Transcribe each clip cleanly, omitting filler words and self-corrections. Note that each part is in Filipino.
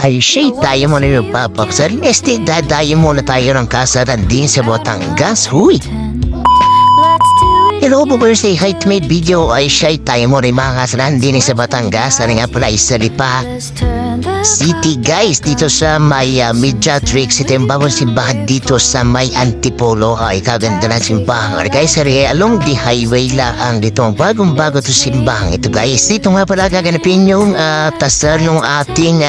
Ay siya, tayo muna yung papakasal. Dadayo muna tayo ng kasaran din sa Batangas. Huy! Hello po po sa height-made video ay siya, tayo muna yung mga kasaran din sa Batangas. Ano nga pala, isa Lipa City guys, dito sa may Mediatrix. Ito yung bagong simbahan dito sa may Antipolo. Ay kaganda ng simbahan guys, along the highway lang dito ang bagong-bago to simbahan ito guys. Dito nga pala gaganapin yung tasar ng ating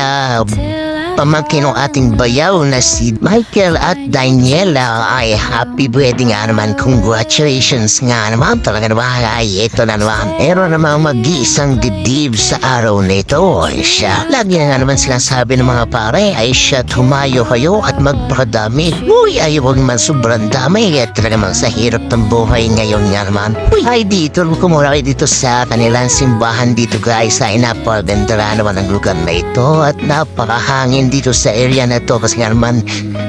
pamangkin ng ating bayaw na si Michael at Daniela. Ay happy wedding nga naman, congratulations nga naman. Talaga naman ay ito na naman, meron naman mag-iisang dibdib sa araw nito. Ay siya, lagi na nga naman silang sabi ng mga pare, ay siya, tumayo kayo at magpakadami. Uy, ay huwag man sobrang dami at talaga naman sa hirap ng buhay ngayon nga naman. Uy, ay dito, kumura kayo dito sa kanilang simbahan dito guys. Ay napaganda naman ang lugar na ito at napakahangin dito sa area na to kasi nga naman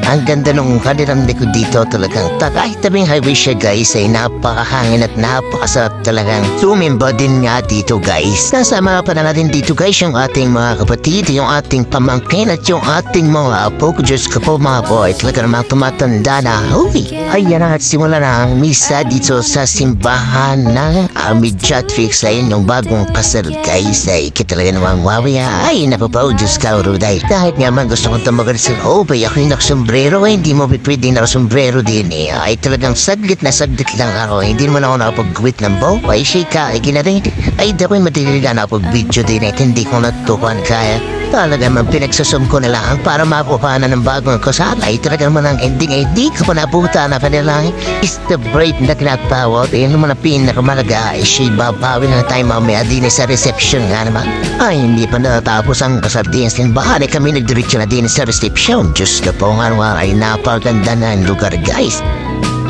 ang ganda nung kanilang likod dito. Talagang kahit tabing highway siya guys ay napakahangin at napakasarap talagang sumimba din nga dito guys. Kasama pa na natin dito guys yung ating mga kapatid, yung ating pamangkin at yung ating mga apo. Diyos ko po mga boy, talaga namang tumatanda na. Uy, ayan na at simula na ang misa dito sa simbahan ng Mediatrix. Ayun yung bagong kasal guys. Ay kitalaga namang wawi ay napapaw Diyos ka uruday. Kahit nga man gusto kong tamagal sa bay ako yung naksombrero ay hindi mo pwede nakasombrero din ay talagang saglit lang ako. Hindi mo na ako nakapag-gwit ng bow ay shika ay ginarin ay dapat madali na nakapag-video din at hindi ko natutukan kaya talaga man pinagsasum ko na lang para makuha na ng bagong kasal. Ay talaga naman ang ending ay di ko pa naputa na kanilang is the bride na tinatawag. Ayun naman ang pinakamalaga ay siya babawi na tayo mamaya din sa reception nga naman. Ay hindi pa natapos ang kasal din sa simbahan ay kami nagdiretso na din sa reception. Diyos na po nga ay napaganda na ang lugar guys.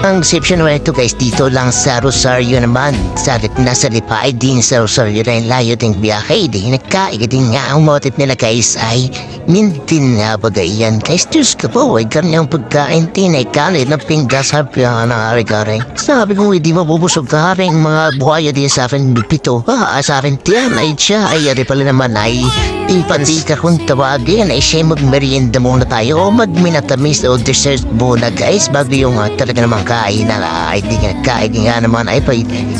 Ang reception na ito guys dito lang sa Rosario naman. Nasa Lipa ay din sa Rosario rin layo ting biyahe. Di nagkaig din nga ang motif nila guys ay mintin nga bagay yan guys. Diyos ka po ay kanyang pagkain tin ay kalit na pinggas hapi ang ari-ari. Sabi kong hindi mabubusog ka rin mga buhaya din sa akin bipito. Sa akin tiyan ay siya ay ari pala naman ay ipati ka kung tawagin ay siya magmerienda muna tayo o magminatamis o dessert muna guys bago yung talaga naman kain na ay di nga naman ay pa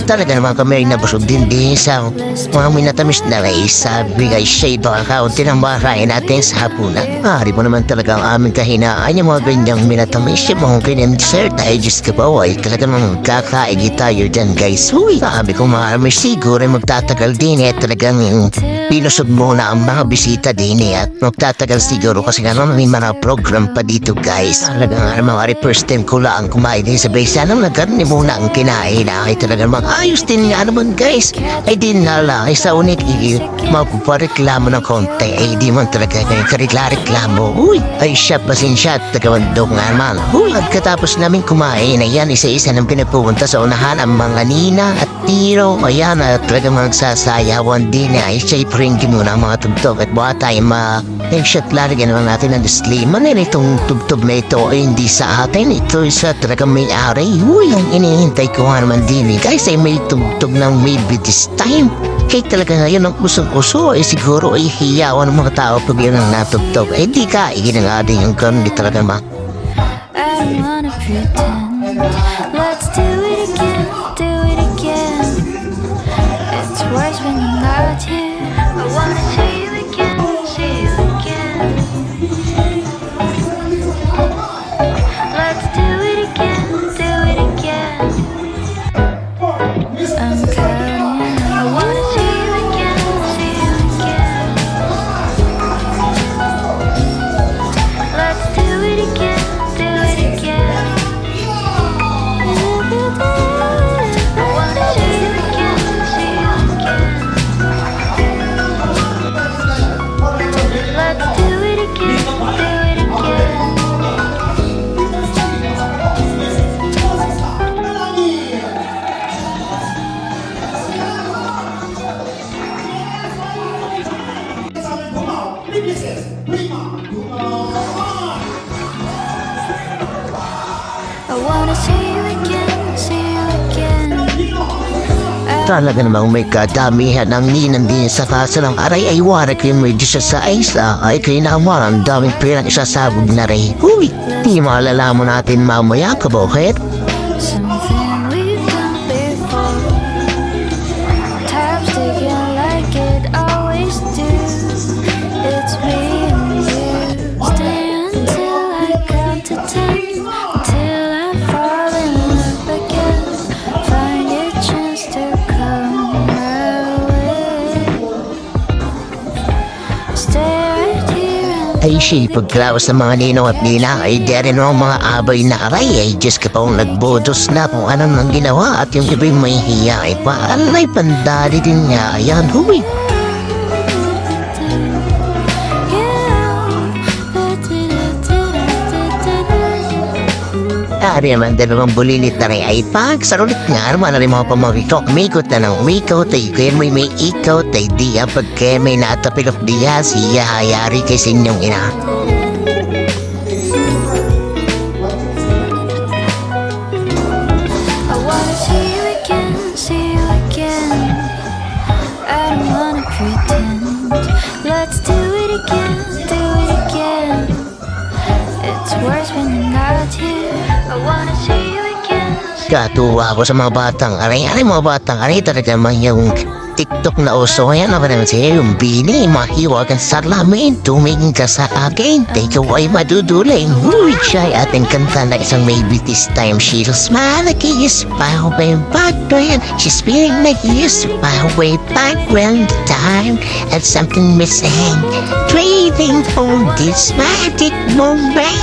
talaga naman kami ay nabusog din sa mga minatamis na guys. Sabi guys siya baka kaunti ng mga kain natin sa hapunan. Ari mo naman talaga ang aming kahinaan yung mga ganyang minatamis yung mga ganyang dessert ay just ka pa ay talaga naman kakaigi tayo dyan guys. Uy, sabi ko marami siguro ay magtatagal din talagang pinusog muna ang mga bisita din at magtatagal siguro kasi nga naman may mga program pa dito guys. Talagang mga first time ko lang kumain din sa base. Sana nagkarni muna ang kinain ay talagang ayos din nga naman guys. Ay din nala ay sa unik mapapareklamo ng konti ay di man talaga karikla-reklamo. Uy, ay siya pasensya at tagawandok nga naman. Uy, pagkatapos namin kumain ayan isa-isa nang pinapunta sa unahan ang mga nina at tiro. Ayan at talagang magsasayawan din ay siya iparingin muna ang mga tugtog at buha tayo shot larigyan naman natin ang disclaimer na itong tugtog na ito ay hindi sa atin. Ito isa talagang may-ari. Uy, ang inihintay ko nga naman din guys ay may tugtog ng maybe this time. Kaya talaga ngayon ang usong-uso ay siguro ay hiyawan ng mga tao pag yun ang natugtog. Eh di ka, iginangading yung ganun di talaga naman. I don't wanna pretend. Let's do it again, do it again. It's worse when you're not here. I wanna see you again, see you again. Let's do it again, do it again. I'm counting. I wanna see you again, see you again. Let's do it again, do it again. I wanna see you again, see you again. Let's do it again, do it again. I wanna see you again, see you again. I Talaga namang may kadamihan ng ninang din sa kaso ng aray ay warak yung may Diyos sa isa ay kainaman ang daming pirang isasabog na rin. Uy, di malalaman natin mamaya kabukit. Something we've done before. Time's ticking like it always do. It's me and you. Stay until I count to 10. Until I fall in love again. Find a chance to come my way. Stay right here and Ay siya pagklawas sa mga ninong at nina ay dere ng mga abay na aray ay Diyos ka pa nagbodos na kung anong nang ginawa at yung iba'y may hiya ay paalay pandali din niya ayan huy. Ari naman dalawang bulilit na rin ay pagsarulit nga naman na rin mga pamagikok mikot na ng mikot ay kaya may ikot ay diya pagka may natapilok diya siya hayari kay sinyong ina. I wanna see you again, see you again. I don't wanna pretend. Let's do it again, do it again. It's worse when you're not here. I wanna see you again. Katuwa ako sa mga batang aray mga batang aray talaga man yung TikTok na uso ngayon ako naman siya yung bini mahiwagan sa lamin tumingin ka sa akin ikaw ay maduduling huy siya ating kanta na isang maybe this time she'll smile like a yes pa way back when she's feeling like yes pa way back when the time and something missing craving for this magic moment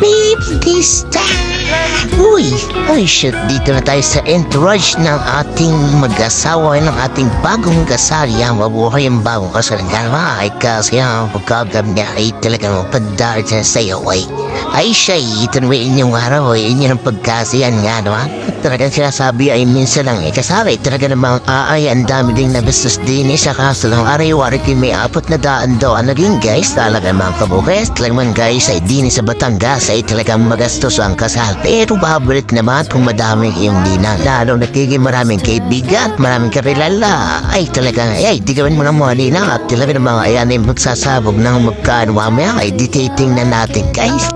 baby this time. Uy, ay shit, dito na tayo sa entourage ng ating mag-asawa ng ating bagong kasal. Yan, mabuhay ang bagong kasal. Yan, ay kasi yan, pagkagab niya ay talagang padar siya sa iyo ay siya, itanwain yung araw ay inyo ng pagkasiyan nga naman. Talagang sinasabi ay minsan lang kasali. Talaga namang ay ang dami ding nabistos din sa kaso ng aray-warik yung may 400 daw ang naging guys. Talaga mga kabukes, talagang guys ay din sa Batangas ay talagang magastos ang kasal. Pero babalik naman kung madami yung dinang. Lalo nagiging maraming kaibigan, maraming kapilala. Ay talagang, ay di gawin mo ng mga ninang at talaga namang ayan ay magsasabog ng magkano mamaya ay ditating na natin guys.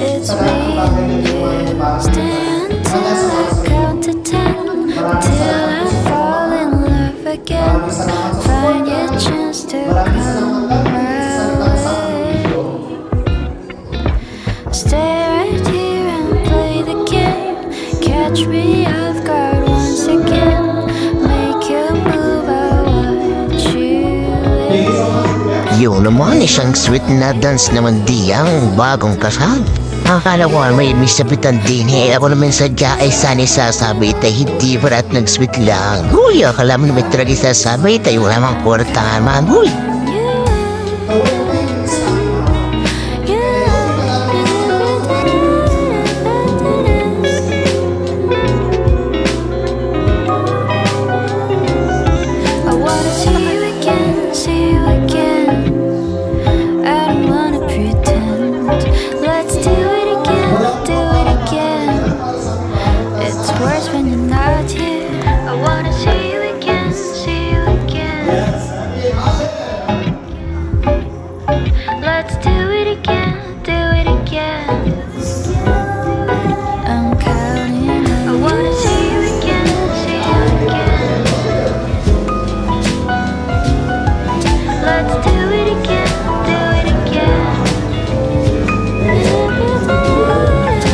It's me and you. Stay until I count to 10. Until I fall in love again. Find your chance to come my way. Stay right here and play the game. Catch me off guard once again. Make you move, I watch you live. Yun naman, isang sweet na dance naman diyang bagong kasal. Akala ko may misabitan din ako naman sadya ay sanay sasabi tayo hindi at nag-sweet lang. Uy, akala mo naman talaga sasabi tayo wala mang kwartahan man. Uy! I wanna see you again, see you again. I don't wanna pretend. Let's do it again, do it again. It's worse when you're not here. I wanna see you again, see you again. Let's do it again, do it again. I'm counting on I wanna see you again, see you again. Let's do it again, do it again.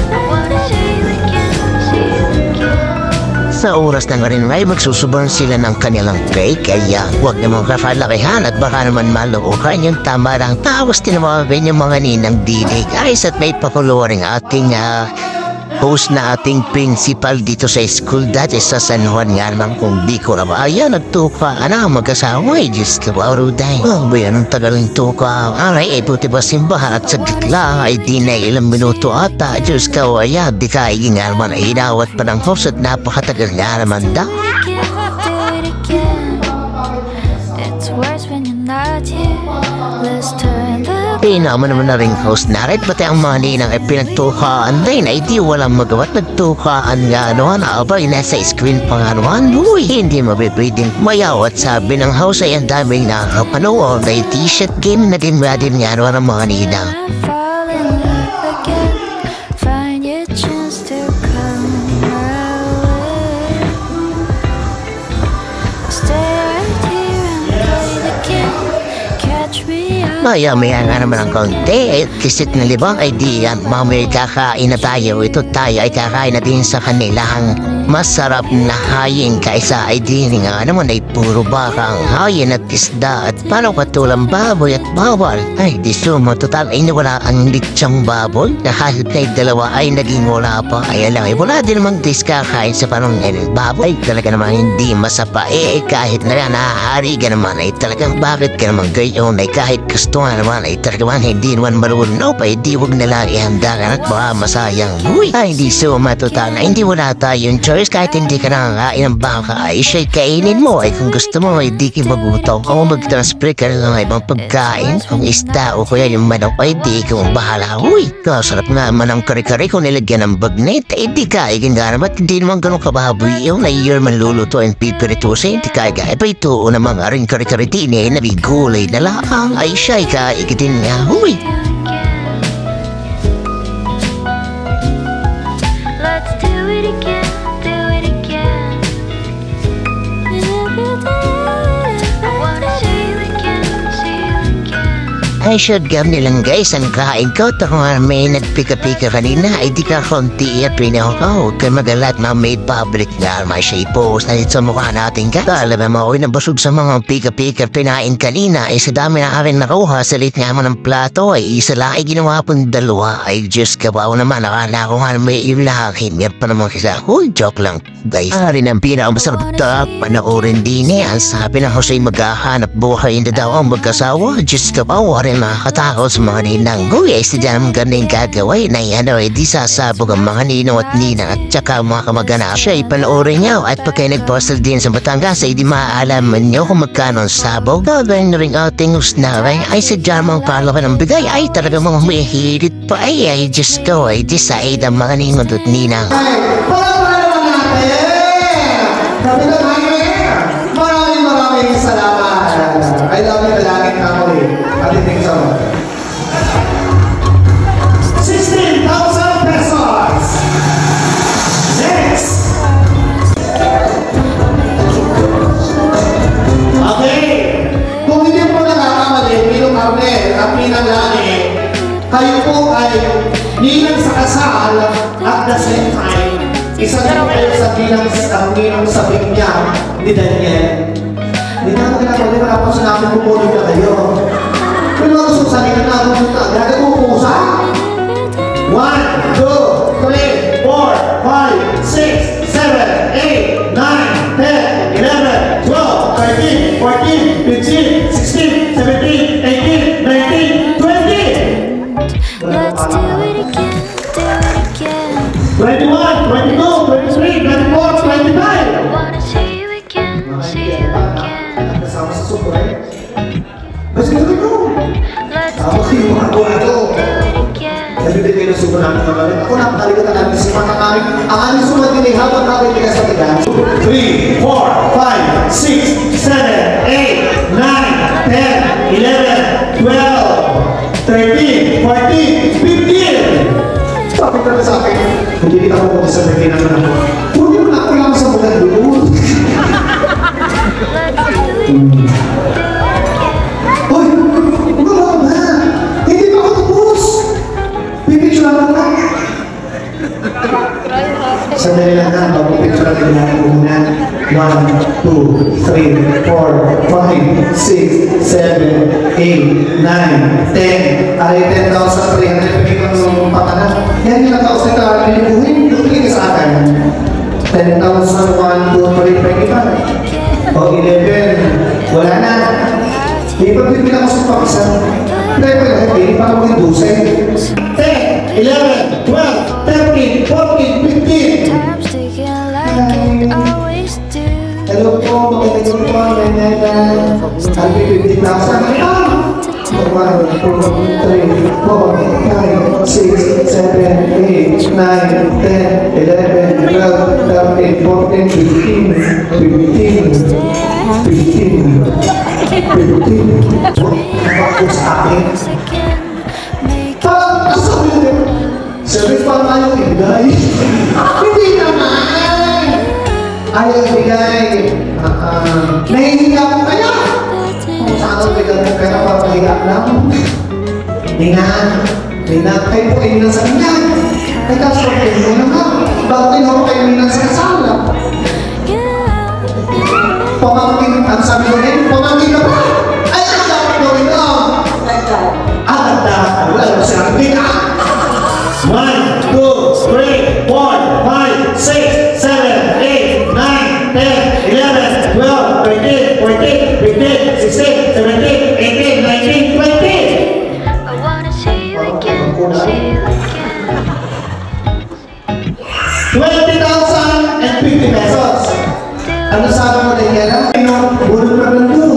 I wanna see you again, see you again. Sa oras na nga rin ay magsusuban sila ng kanilang cake kaya huwag namang kafalakihan at baka naman maluukan yung tama lang tawas tinamawin yung mga ninang dinig ayos at may pakuluring ating host na ating principal dito sa school dati sa San Juan nga naman kung di ko na ba ayan nagtuka mag-asawa ay Diyos ka ba Ruday oh ba yan ang tagal ng tuka aray ay puti ba simbahan at saglit lang ay di na ilang minuto ata Diyos ka o ayan di ka ay nga naman ay inawat pa ng host at napakatagal nga naman da Do it again. It's worse when you're not here. Let's turn the Naman na rin host na rin pati ang mga ninang ay pinagtukaan din ay di walang magawa't nagtukaan nga naman abay nasa screen pa nga naman. Uy, hindi mabibiding mayaw at sabi ng host ay ang daming nakakapanood ay t-shirt game na din nga naman ang mga ninang. Fall in love again. Find your chance to come my way. Stay right here and play the game. Catch me out. Maya-maya nga naman ang konti, kisit na libang ay di yan, mamaya kakain na tayo, ito tayo ay kakain na din sa kanilang masarap na hayin kaysa ay di nga naman ay puro bakang hayin at isda at parang katulang baboy at bawal. Ay di sumo, total ay nawala ang litsang baboy na kahit na dalawa ay naging wala pa. Ay alam ay wala din namang diskakain sa parang baboy, talaga naman hindi masapa kahit na yan nahahari ka naman ay talagang bakit ka naman gayon ay kahit gusto nga naman ay talagang hindi naman marunong pa hindi huwag nila ihanda ka at baka masayang. Uy, ay hindi suma total na hindi wala tayong choice kahit hindi ka nakakain ng baka ay siya'y kainin mo ay kung gusto mo ay di ka magutom o mag-transfer ka ng ibang pagkain kung isda o kaya yung manok ay di ka mong bahala. Uy, kasarap nga man ang kare-kare kung nilagyan ng bagnet ay di ka ikingarap at hindi naman ganun kababoy yung na year manluluto ang pipiritusin di ka pa ito o namang aring kare-kare din eh nabigulay na lakang ay siya'y kaikitin nga. Uy, Let's do it again, do it again. I wanna see you again, see you again. ay shotgun nilang guys ang kain ko ito nga may nagpika-pika kanina ay di ka konti at pinaho ka huwag ka magalat mga made public nga may siya i-post na dito sa mukha natin ka alam mo ako'y nabasog sa mga pika-pika pinain kanina ay sa dami na aking nakuha sa lit nga mo ng plato ay isa lang ay ginawa pong dalawa ay just kabaw naman akala ko nga may ilaki meron pa naman kisa joke lang guys rin ang pinakamasarap ta panoorin din ang sabi ng Jose maghahanap buhay hindi daw ang magkasawa just kabaw rin nakakatakot sa mga ninang. Guys, hindi naman ganun gagawin na di sasabog ang mga ninong at ninang at saka mga kamag-anak. Siya ay panoorin niyo at pag kayo nag-postal din sa Batangas ay di maaalaman niyo kung magkano ang sabog. Gagawin na rin ating usnaray ay sadya mga palo ka ng bigay ay talaga mga humihirit pa ay just go ay decide ang mga ninong at ninang. Maraming salamat. I love you lagi kamoy. Atiting sa mo. 16,000 pesos. Next. Okay. Kung hindi po nakakamali, Pino Carmel at Ninang Lani, kayo po ay ninang sa kasal at the same time. Isa din kayo sa ninang sabing niya ni Daniel. Hindi na natin wala po sinabi pupulog na kayo. Pero mga gusto sa nila na ako dito. Gagawin mo po sa 1, 2, 3, 4, 5, 6, 7, 8, 9, 10, 11, 12, 13, 14, 15, 16, 17, 18, 19, 20! Let's do it again, do it again. 21, 22, 23, 24, 25! I wanna see you again, see you again. Kasama sa support. Basta ito ito. Let's Tapos do yung mga it, buwan ito. do it again. Nabibigay na super namin ng galit. Ako napakalimutan namin si mga kami. Ang aming sumatinay habang nakabibigay sa tigas. 3, 4, 5, 6, 7, 8, 9, 10, 11, 12, 13, 14, 15! Sabi ka na sa akin, hindi kita ko po sa birthday naman ako. Pwede mo na ako lang sa mga doon. Let's do it, do it again. Hoy! Wala ba? Hindi pa ako tapos! Pipicture lang lang. Sandali lang na, mag-picture lang natin muna. 1, 2, 3, 4, 5, 6, 7, 8, 9, 10. Ay, 10,300 pagkikang ng patanan. Yan yung nakausay ka, pinibuhin. Tutuloy ka sa akin. 10,000, 1, 2, 3, 25. O 11, wala na. Di ba bibila ko sa pakisa? Dahil pa lahat eh, para maging 12. 10, 11, 12, 13, 14, 15. Time's ticking like it always do. Hello po, magandang po, ganyan. Happy 15,000. Ah! 3, 4, 5, 6, 7, 8, 9, 10, 11, 12, 13, 14, 15, 15. Bakit sa akin? Sabi nyo, service pa tayo ibigay. Hindi naman! Ayaw ibigay. Nahihiga ko kaya. Kung saan ang bigyan mo kaya para mahiga lang. Ninang. Kayo po ay ninang sa ninang. Kaya sabihin mo naman. Bakit ako kayo ninang sa kasala? Pamangkin, ang sabi ko rin, pamangkin ka ba? Ay, ang dapat gawin ko. Wala mo silang bigyan. 1, 2, 3, 4, 5, 6, 7, 8, 9, 10, 11, 12, 13, 14, 15, 16, 17, 18, 19, 20. I wanna see you again, see you again. 20,050 pesos. Ano sabi mo na yan? Bulot pa ng dug.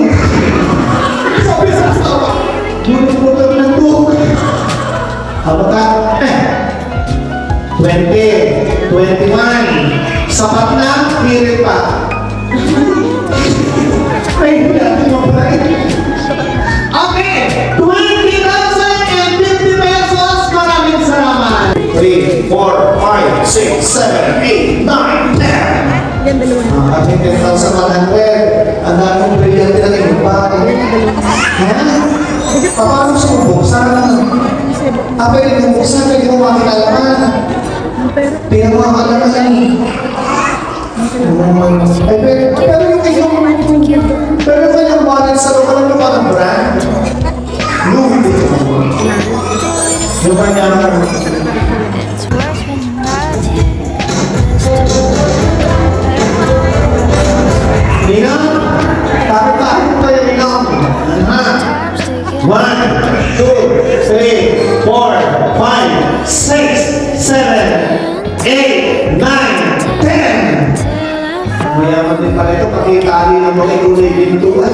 Sabi sa asawa, bulot pa ng dug. Ano ka? 20, 21. Sapat na, pirit pa. Ay, hindi mo pa rin. Okay, 20,050 pesos. Maraming salamat. 3, 4, 5, 6, 7, 8, 9, 10. Kami 10,100. Ang daming brilyante na rin ba? Paano siya buksan? Pwede mo buksan, pwede mo makikalaman. Pwede mo makikalaman. Pero yung kanyang wallet sa loob, alam mo ba ang brand? Louis Vuitton. Yung kanyang... It's worse when you're not here. Ninang, bakit mo kayo Ninang? 1, 2, 3, 4, 5, 6, 7, 8, 9, 10. Mayaman din pala ito, pakitali ng mga kulay bintuan.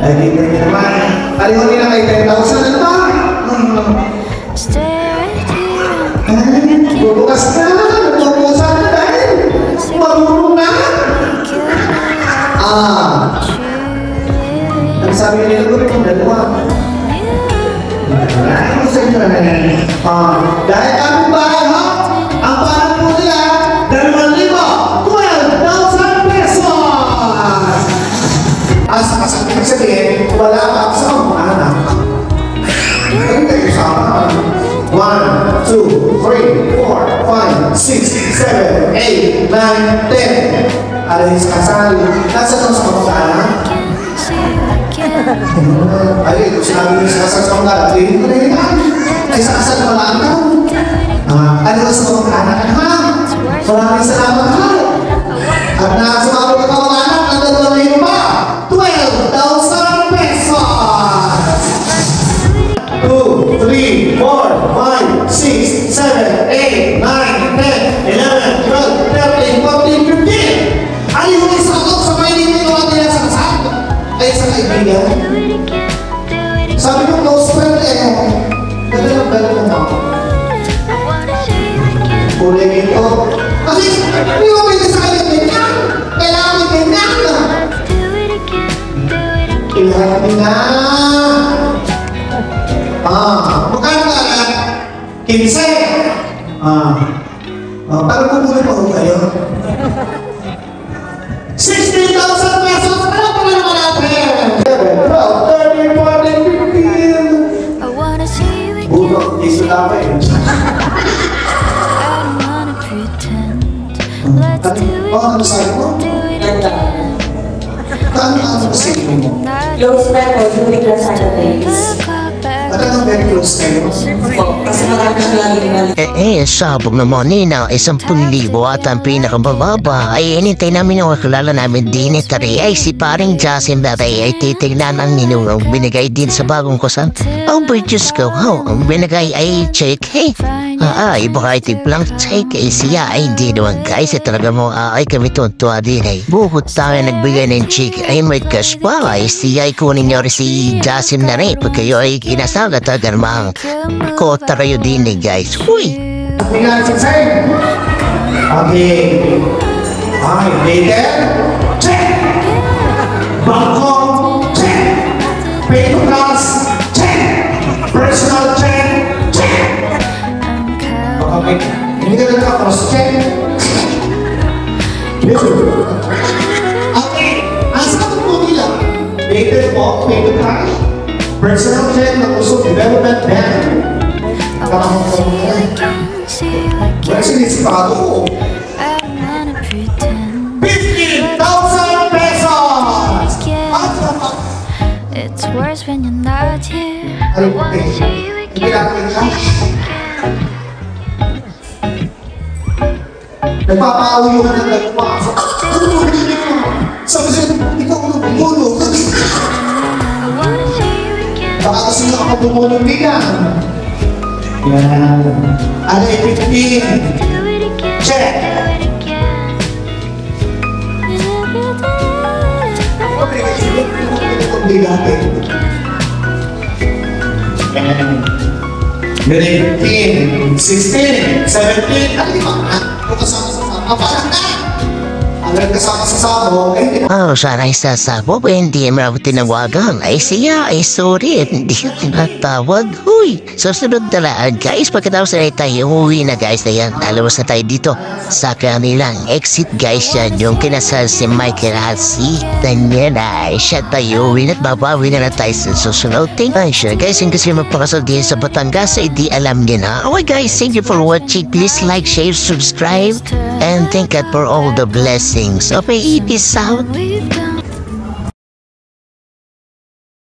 Ay, dito nyo naman. Aliho nila may 10,000 na ba? Bubukas na, bubukasan na dahil. Marunong na. Ang sabi nila ko rin, dalawa. Ano sa inyo na yan? Dahil kami bahay ha, ang parang po nila, 12,000 pesos! As ibig sabihin, wala ka sa mga anak. Ano kayo sama? 1, 2, 3, 4, 5, 6, 7, 8, 9, 10. Alis kasal. Nasa nung sa mga anak? Ay, ito sinabi mo sa kasal sa mga anak. Hindi mo na yun. Ay, sa kasal na wala ka. Ano sa mga anak? Maraming salamat ha. At nakasumabot ka mga anak, ang dalawa na yun pa. 12,000 pesos! 2, 3, 4, 5, 6, 7, 8, 9, 10, 11, 12, 13, 14, 15. Ay, yung isa ko sa may hindi mo nila sa kasal. Ay, sa kaibigan. Sabi ko, close friend ganda ng belt mo ma. Kulay ito. Kasi, hindi mo pwede sa kaibigan. Kailangan ganyan. Kailangan na. Magkano ka agad? 15. Parang bumuli pa ko kayo. 16,000 pesos! Ano pa na naman natin? 12, 13, 14, 15. I wanna see you again. Bulok, iso dapat yun. I don't wanna pretend. Let's do it Ano sabi mo? again. Ano sa inyo mo? Close na po, during the Saturdays. Talagang very close kayo. Kasi marami siya lagi Sabog naman nina, 10,000 at ang pinakamababa ay inintay namin yung kakilala namin din tari ay si paring Jasim Batay ay titignan ang ninungang binigay din sa bagong kusan. Ang Diyos ko, ang binigay ay check, hey. Baka itiplang check ay siya ay di naman guys, talaga mo ay kami tuntua din ay. Bukod tayo nagbigay ng check ay may cash pa ay siya ay kunin niyo rin si Jasim na rin pag kayo ay inasal at katagan mga kotarayo din eh guys. Huy! Tingnan si Sen. Okay. Okay, later. Check. Bangkok. Check. Pay to class. Check. Personal check. Check. Okay. Hindi ka na cross-check. Okay. Asa po nila? Later po, pay to class. Personal check na usok development bank. Kalahong po nila. Wala sinisipado ko. 15,000 pesos! It's worse when you're not here. Ano po eh? Hindi natin siya. Nagpapauyo ka ng nagpapasok. Ano mo hindi mo? Sabi sa'yo, ikaw ang bumulong. Baka kasi nga ako bumulong bilang. Yan. Ano yung 15? Check! Ganun 15, 16, 17, ano yung mga? Kung kasama sa sabo, parang na! Alam kasama sa sabo, eh, Oh, sana isasabo ba hindi mo tinawagan? Ay siya, ay sorry, hindi siya tinatawag. Huy! Susunod na lang guys, pagkatapos na tayo, uwi na guys na yan. Alam na tayo dito sa kanilang exit guys yan. Yung kinasal si Michael Halsey. Tanya na, siya tayo, uwi na't babawi na tayo sa susunod. Ay siya guys, yung kasi magpakasal din sa Batangas, ay di alam niya na. Okay guys, thank you for watching. Please like, share, subscribe, and thank God for all the blessings. Okay, peace out. We've